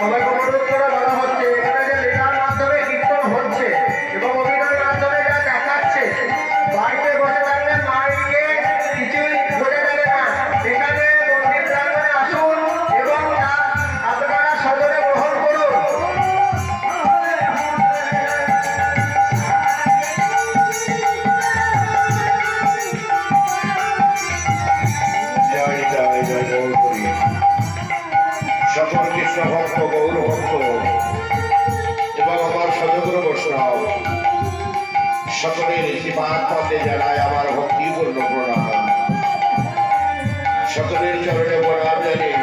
সবাইকে অনুরোধ করে বলা হচ্ছে এখানে যে লীলার মাধ্যমে কীর্তন হচ্ছে এবং অভিনয়ের মাধ্যমে যা দেখাচ্ছে, বাড়িতে বসে থাকলে মাইকে কিছুই বোঝা যাবে না। এখানে মন্দির প্রাঙ্গণে আসুন এবং আপনারা সজনে গ্রহণ করুন। জয় জয় জয় গৌর হরি। সকল কৃষ্ণ ভক্ত, গৌর ভক্ত এবং আমার সদগুরু বৈষ্ণব সকলের ঋষিপাদ পথে জানায় আমার ভক্তিপূর্ণ প্রণাম। সকলের চরণে প্রণাম জানিয়ে